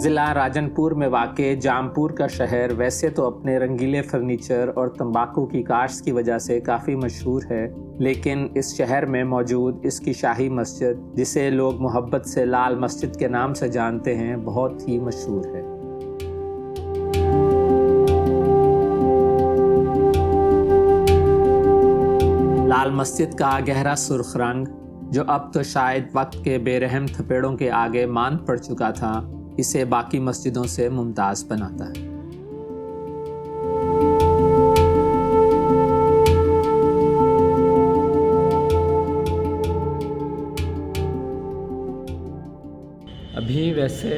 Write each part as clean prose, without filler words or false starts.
ज़िला राजनपुर में वाक़े जामपुर का शहर वैसे तो अपने रंगीले फर्नीचर और तंबाकू की काश्त की वजह से काफ़ी मशहूर है, लेकिन इस शहर में मौजूद इसकी शाही मस्जिद, जिसे लोग मोहब्बत से लाल मस्जिद के नाम से जानते हैं, बहुत ही मशहूर है। लाल मस्जिद का गहरा सुर्ख रंग, जो अब तो शायद वक्त के बेरहम थपेड़ों के आगे मांद पड़ चुका था, इसे बाकी मस्जिदों से मुमताज़ बनाता है। अभी वैसे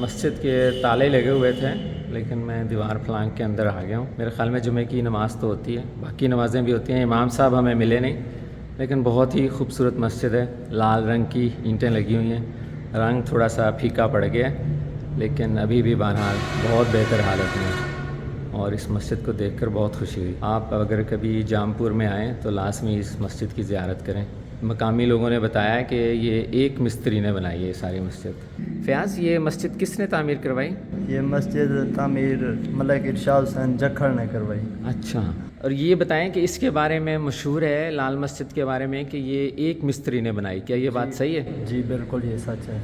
मस्जिद के ताले लगे हुए थे, लेकिन मैं दीवार फलांग के अंदर आ गया हूँ। मेरे ख़्याल में जुमे की नमाज़ तो होती है, बाकी नमाज़ें भी होती हैं। इमाम साहब हमें मिले नहीं, लेकिन बहुत ही खूबसूरत मस्जिद है। लाल रंग की ईंटें लगी हुई हैं, रंग थोड़ा सा फीका पड़ गया है, लेकिन अभी भी बहरहाल बहुत बेहतर हालत में है और इस मस्जिद को देखकर बहुत खुशी हुई। आप अगर कभी जामपुर में आएँ तो लाज़मी इस मस्जिद की ज़ियारत करें। मकामी लोगों ने बताया कि ये एक मिस्त्री ने बनाई है ये सारी मस्जिद। फ़याज़, ये मस्जिद किसने तामीर करवाई? ये मस्जिद तामीर मलिक इरशाद हुसैन जखड़ ने करवाई। अच्छा, और ये बताएं कि इसके बारे में मशहूर है लाल मस्जिद के बारे में कि ये एक मिस्त्री ने बनाई, क्या ये बात सही है? जी बिल्कुल, ये सच है।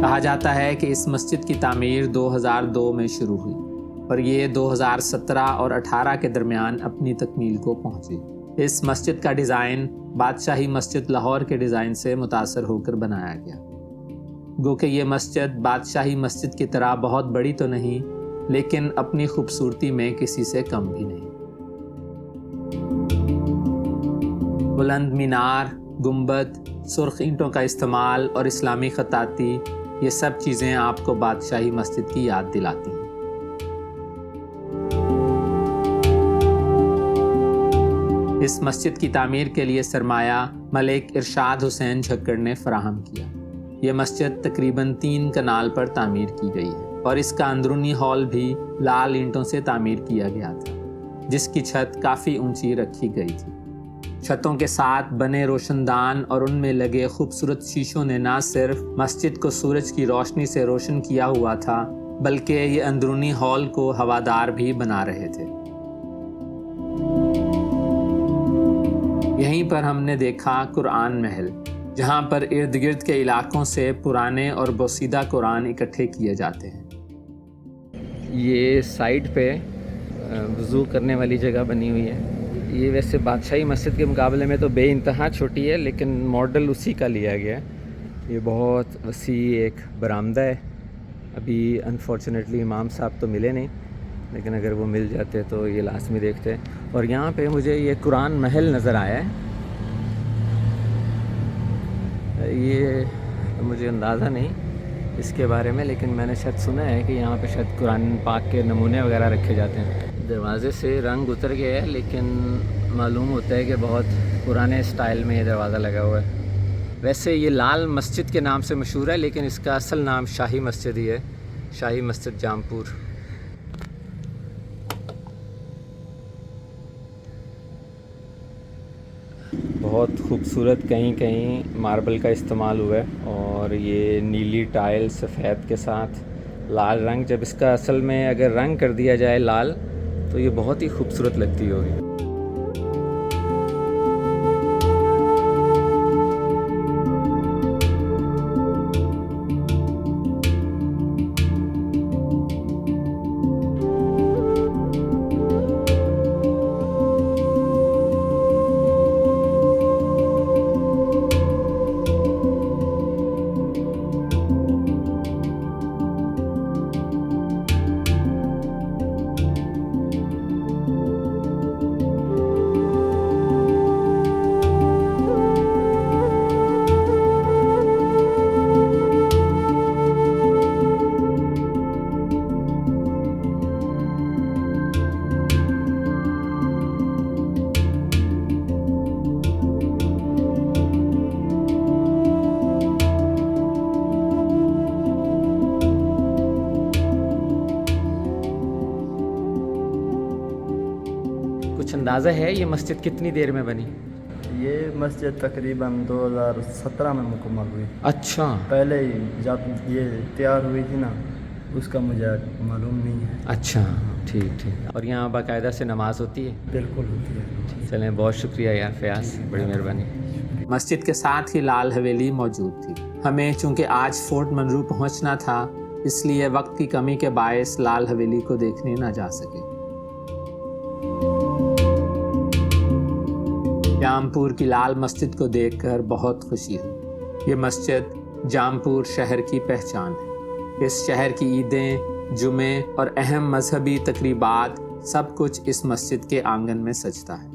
कहा जाता है कि इस मस्जिद की तामीर 2002 में शुरू हुई और ये 2017 और 18 के दरमियान अपनी तकमील को पहुंची। इस मस्जिद का डिज़ाइन बादशाही मस्जिद लाहौर के डिज़ाइन से मुतासर होकर बनाया गया। गो कि ये मस्जिद बादशाही मस्जिद की तरह बहुत बड़ी तो नहीं, लेकिन अपनी खूबसूरती में किसी से कम भी नहीं। बुलंद मीनार, गुंबद, सुर्ख ईंटों का इस्तेमाल और इस्लामी खताती, ये सब चीज़ें आपको बादशाही मस्जिद की याद दिलाती हैं। इस मस्जिद की तामीर के लिए सरमाया मलिक इरशाद हुसैन झक्कड़ ने फराहम किया। ये मस्जिद तकरीबन 3 कनाल पर तामीर की गई है और इसका अंदरूनी हॉल भी लाल ईंटों से तामीर किया गया था, जिसकी छत काफ़ी ऊंची रखी गई थी। छतों के साथ बने रोशनदान और उनमें लगे खूबसूरत शीशों ने न सिर्फ मस्जिद को सूरज की रोशनी से रोशन किया हुआ था, बल्कि ये अंदरूनी हॉल को हवादार भी बना रहे थे। यहीं पर हमने देखा कुरान महल, जहाँ पर इर्द गिर्द के इलाकों से पुराने और बोसीदा कुरान इकट्ठे किए जाते हैं। ये साइड पे वज़ू करने वाली जगह बनी हुई है। ये वैसे बादशाही मस्जिद के मुकाबले में तो बेइंतहा छोटी है, लेकिन मॉडल उसी का लिया गया है। ये बहुत वसी एक बरामदा है। अभी अनफॉर्चुनेटली इमाम साहब तो मिले नहीं, लेकिन अगर वो मिल जाते तो ये लाजमी देखते। और यहाँ पे मुझे ये कुरान महल नज़र आया है। ये मुझे अंदाज़ा नहीं इसके बारे में, लेकिन मैंने शायद सुना है कि यहाँ पे शायद कुरान पाक के नमूने वगैरह रखे जाते हैं। दरवाज़े से रंग उतर गया है, लेकिन मालूम होता है कि बहुत पुराने स्टाइल में ये दरवाज़ा लगा हुआ है। वैसे ये लाल मस्जिद के नाम से मशहूर है, लेकिन इसका असल नाम शाही मस्जिद ही है, शाही मस्जिद जामपुर। बहुत खूबसूरत कहीं कहीं मार्बल का इस्तेमाल हुआ है और ये नीली टाइल सफ़ेद के साथ लाल रंग, जब इसका असल में अगर रंग कर दिया जाए लाल तो ये बहुत ही खूबसूरत लगती होगी। कुछ अंदाज़ा है ये मस्जिद कितनी देर में बनी? ये ये मस्जिद तकरीबन 2017 में मुकम्मल हुई। अच्छा पहले ही जब ये तैयार हुई थी ना, उसका मुझे मालूम नहीं है। अच्छा, ठीक ठीक। और यहाँ बाकायदा से नमाज होती है? बिल्कुल होती है। चलें, बहुत शुक्रिया यार फयाज, बड़ी मेहरबानी। मस्जिद के साथ ही लाल हवेली मौजूद थी। हमें चूंकि आज फोर्ट मनरू पहुंचना था, इसलिए वक्त की कमी के बायस लाल हवेली को देखने ना जा सके। जामपुर की लाल मस्जिद को देखकर बहुत खुशी हुई। ये मस्जिद जामपुर शहर की पहचान है। इस शहर की ईदें, जुमे और अहम मजहबी तकरीबात सब कुछ इस मस्जिद के आंगन में सजता है।